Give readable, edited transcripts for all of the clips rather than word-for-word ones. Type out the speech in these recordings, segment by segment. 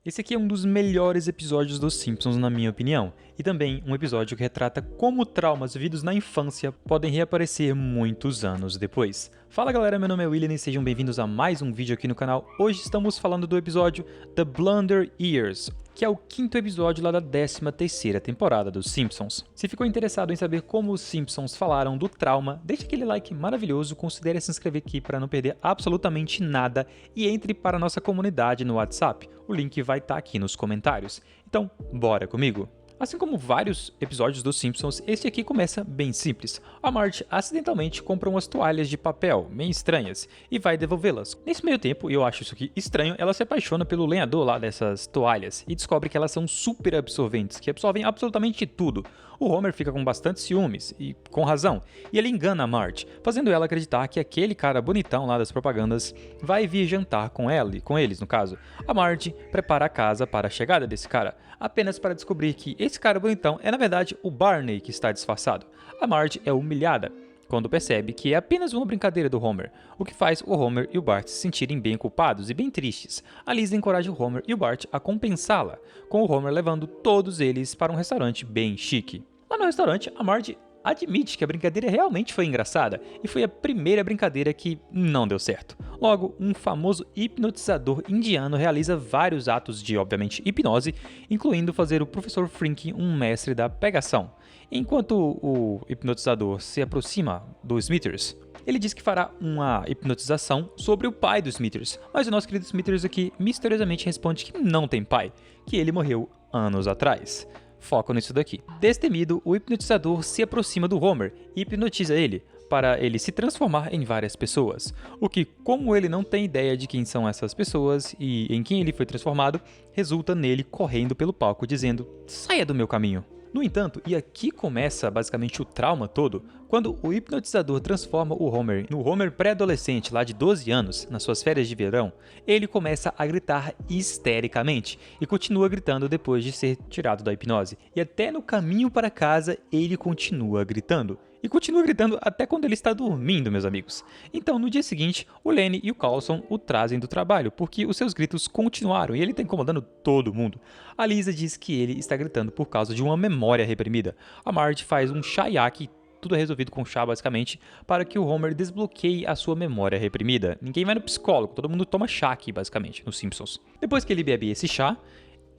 Esse aqui é um dos melhores episódios dos Simpsons, na minha opinião, e também um episódio que retrata como traumas vividos na infância podem reaparecer muitos anos depois. Fala galera, meu nome é William e sejam bem-vindos a mais um vídeo aqui no canal. Hoje estamos falando do episódio The Blunder Years, que é o quinto episódio lá da 13ª temporada dos Simpsons. Se ficou interessado em saber como os Simpsons falaram do trauma, deixa aquele like maravilhoso, considere se inscrever aqui para não perder absolutamente nada e entre para a nossa comunidade no WhatsApp. O link vai estar aqui nos comentários. Então, bora comigo! Assim como vários episódios dos Simpsons, este aqui começa bem simples. A Marge acidentalmente compra umas toalhas de papel, meio estranhas, e vai devolvê-las. Nesse meio tempo, e eu acho isso aqui estranho, ela se apaixona pelo lenhador lá dessas toalhas e descobre que elas são super absorventes, que absorvem absolutamente tudo. O Homer fica com bastante ciúmes, e com razão, e ele engana a Marge, fazendo ela acreditar que aquele cara bonitão lá das propagandas vai vir jantar com ela, com eles no caso. A Marge prepara a casa para a chegada desse cara, apenas para descobrir que esse cara bonitão é na verdade o Barney que está disfarçado. A Marge é humilhada quando percebe que é apenas uma brincadeira do Homer, o que faz o Homer e o Bart se sentirem bem culpados e bem tristes. A Lisa encoraja o Homer e o Bart a compensá-la, com o Homer levando todos eles para um restaurante bem chique. Lá no restaurante, a Marge admite que a brincadeira realmente foi engraçada e foi a primeira brincadeira que não deu certo. Logo, um famoso hipnotizador indiano realiza vários atos de, obviamente, hipnose, incluindo fazer o Professor Frink um mestre da pegação. Enquanto o hipnotizador se aproxima do Smithers, ele diz que fará uma hipnotização sobre o pai do Smithers, mas o nosso querido Smithers aqui misteriosamente responde que não tem pai, que ele morreu anos atrás. Foco nisso daqui. Destemido, o hipnotizador se aproxima do Homer e hipnotiza ele, para ele se transformar em várias pessoas. O que, como ele não tem ideia de quem são essas pessoas e em quem ele foi transformado, resulta nele correndo pelo palco dizendo: "Saia do meu caminho". No entanto, e aqui começa basicamente o trauma todo, quando o hipnotizador transforma o Homer no Homer pré-adolescente lá de 12 anos, nas suas férias de verão, ele começa a gritar histericamente e continua gritando depois de ser tirado da hipnose. E até no caminho para casa ele continua gritando. E continua gritando até quando ele está dormindo, meus amigos. Então, no dia seguinte, o Lenny e o Carlson o trazem do trabalho, porque os seus gritos continuaram e ele está incomodando todo mundo. A Lisa diz que ele está gritando por causa de uma memória reprimida. A Marge faz um chaiaque, tudo é resolvido com chá basicamente, para que o Homer desbloqueie a sua memória reprimida. Ninguém vai no psicólogo, todo mundo toma chá aqui, basicamente, nos Simpsons. Depois que ele bebe esse chá,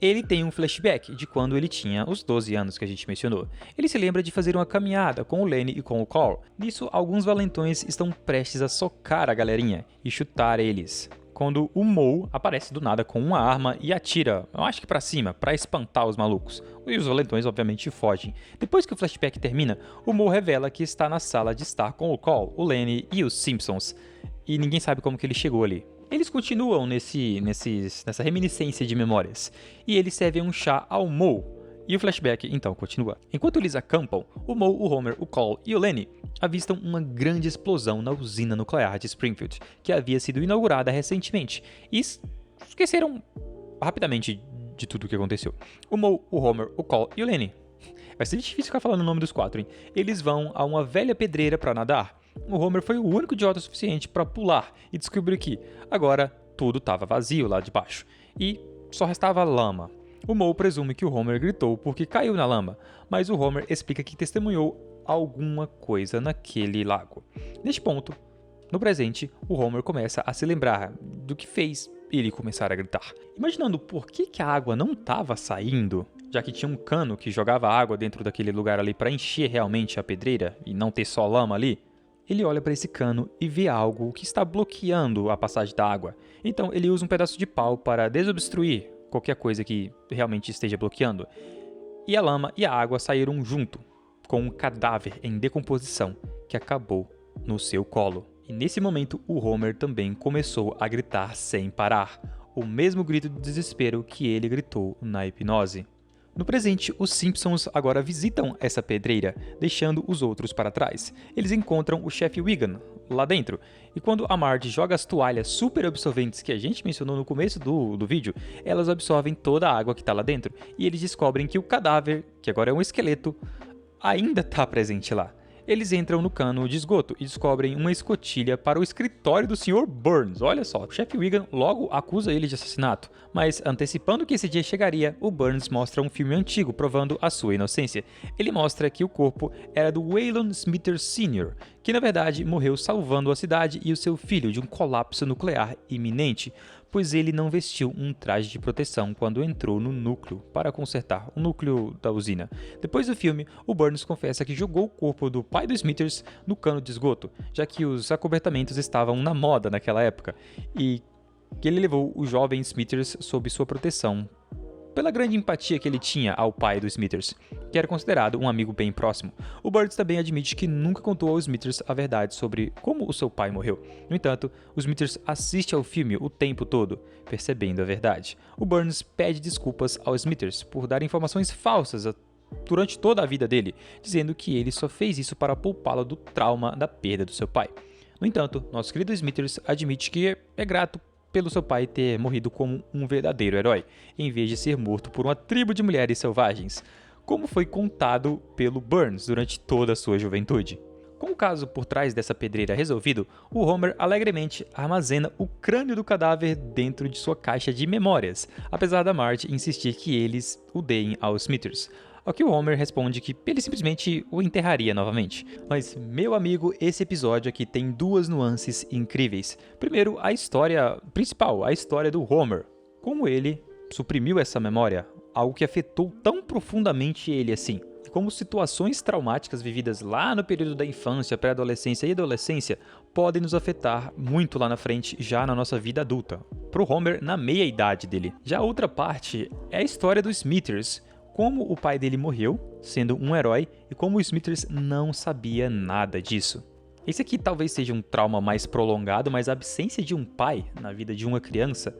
ele tem um flashback de quando ele tinha os 12 anos que a gente mencionou. Ele se lembra de fazer uma caminhada com o Lenny e com o Carl. Nisso, alguns valentões estão prestes a socar a galerinha e chutar eles, quando o Moe aparece do nada com uma arma e atira, eu acho que pra cima, pra espantar os malucos. E os valentões obviamente fogem. Depois que o flashback termina, o Moe revela que está na sala de estar com o Carl, o Lenny e os Simpsons. E ninguém sabe como que ele chegou ali. Eles continuam nessa reminiscência de memórias, e eles servem um chá ao Moe, e o flashback então continua. Enquanto eles acampam, o Moe, o Homer, o Carl e o Lenny avistam uma grande explosão na usina nuclear de Springfield, que havia sido inaugurada recentemente, e esqueceram rapidamente de tudo o que aconteceu. O Moe, o Homer, o Carl e o Lenny. Vai ser difícil ficar falando o nome dos quatro, hein? Eles vão a uma velha pedreira para nadar. O Homer foi o único idiota suficiente para pular e descobriu que agora tudo estava vazio lá de baixo e só restava lama. O Moe presume que o Homer gritou porque caiu na lama, mas o Homer explica que testemunhou alguma coisa naquele lago. Neste ponto, no presente, o Homer começa a se lembrar do que fez ele começar a gritar. Imaginando por que a água não estava saindo, já que tinha um cano que jogava água dentro daquele lugar ali para encher realmente a pedreira e não ter só lama ali, ele olha para esse cano e vê algo que está bloqueando a passagem da água. Então ele usa um pedaço de pau para desobstruir qualquer coisa que realmente esteja bloqueando. E a lama e a água saíram junto, com um cadáver em decomposição que acabou no seu colo. E nesse momento o Homer também começou a gritar sem parar, o mesmo grito de desespero que ele gritou na hipnose. No presente, os Simpsons agora visitam essa pedreira, deixando os outros para trás. Eles encontram o chefe Wiggum lá dentro, e quando a Marge joga as toalhas super absorventes que a gente mencionou no começo do vídeo, elas absorvem toda a água que está lá dentro, e eles descobrem que o cadáver, que agora é um esqueleto, ainda está presente lá. Eles entram no cano de esgoto e descobrem uma escotilha para o escritório do Sr. Burns. Olha só, o chefe Wiggum logo acusa ele de assassinato, mas antecipando que esse dia chegaria, o Burns mostra um filme antigo provando a sua inocência. Ele mostra que o corpo era do Waylon Smithers Sr., que na verdade morreu salvando a cidade e o seu filho de um colapso nuclear iminente, pois ele não vestiu um traje de proteção quando entrou no núcleo para consertar o núcleo da usina. Depois do filme, o Burns confessa que jogou o corpo do pai do Smithers no cano de esgoto, já que os acobertamentos estavam na moda naquela época, e que ele levou o jovem Smithers sob sua proteção pela grande empatia que ele tinha ao pai do Smithers, que era considerado um amigo bem próximo. O Burns também admite que nunca contou aos Smithers a verdade sobre como o seu pai morreu. No entanto, o Smithers assiste ao filme o tempo todo, percebendo a verdade. O Burns pede desculpas aos Smithers por dar informações falsas durante toda a vida dele, dizendo que ele só fez isso para poupá-lo do trauma da perda do seu pai. No entanto, nosso querido Smithers admite que é grato pelo seu pai ter morrido como um verdadeiro herói, em vez de ser morto por uma tribo de mulheres selvagens, como foi contado pelo Burns durante toda a sua juventude. Com o caso por trás dessa pedreira resolvido, o Homer alegremente armazena o crânio do cadáver dentro de sua caixa de memórias, apesar da Marge insistir que eles o deem aos Smithers. Ao que o Homer responde que ele simplesmente o enterraria novamente. Mas, meu amigo, esse episódio aqui tem duas nuances incríveis. Primeiro, a história principal, a história do Homer. Como ele suprimiu essa memória, algo que afetou tão profundamente ele assim. E como situações traumáticas vividas lá no período da infância, pré-adolescência e adolescência podem nos afetar muito lá na frente, já na nossa vida adulta. Pro Homer, na meia-idade dele. Já a outra parte é a história dos Smithers, como o pai dele morreu, sendo um herói, e como o Smithers não sabia nada disso. Esse aqui talvez seja um trauma mais prolongado, mas a absência de um pai na vida de uma criança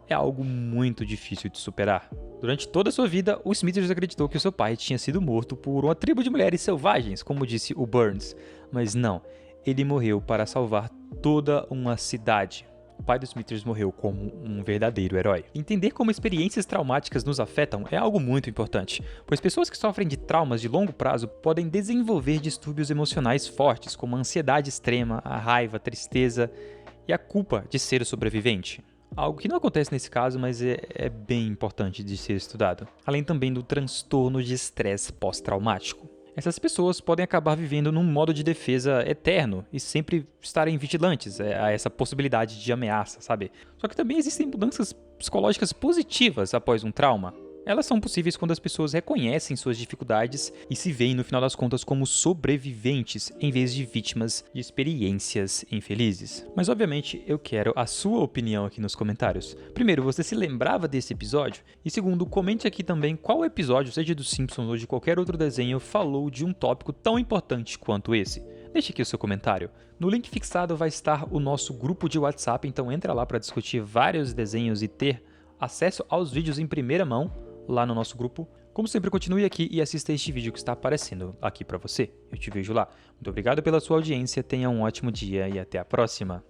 é algo muito difícil de superar. Durante toda a sua vida, o Smithers acreditou que o seu pai tinha sido morto por uma tribo de mulheres selvagens, como disse o Burns, mas não, ele morreu para salvar toda uma cidade. O pai dos Smithers morreu como um verdadeiro herói. Entender como experiências traumáticas nos afetam é algo muito importante, pois pessoas que sofrem de traumas de longo prazo podem desenvolver distúrbios emocionais fortes, como a ansiedade extrema, a raiva, a tristeza e a culpa de ser o sobrevivente. Algo que não acontece nesse caso, mas é bem importante de ser estudado. Além também do transtorno de estresse pós-traumático. Essas pessoas podem acabar vivendo num modo de defesa eterno e sempre estarem vigilantes a essa possibilidade de ameaça, sabe? Só que também existem mudanças psicológicas positivas após um trauma. Elas são possíveis quando as pessoas reconhecem suas dificuldades e se veem, no final das contas, como sobreviventes, em vez de vítimas de experiências infelizes. Mas, obviamente, eu quero a sua opinião aqui nos comentários. Primeiro, você se lembrava desse episódio? E segundo, comente aqui também qual episódio, seja dos Simpsons ou de qualquer outro desenho, falou de um tópico tão importante quanto esse. Deixe aqui o seu comentário. No link fixado vai estar o nosso grupo de WhatsApp, então entra lá para discutir vários desenhos e ter acesso aos vídeos em primeira mão lá no nosso grupo. Como sempre, continue aqui e assista este vídeo que está aparecendo aqui para você. Eu te vejo lá. Muito obrigado pela sua audiência, tenha um ótimo dia e até a próxima.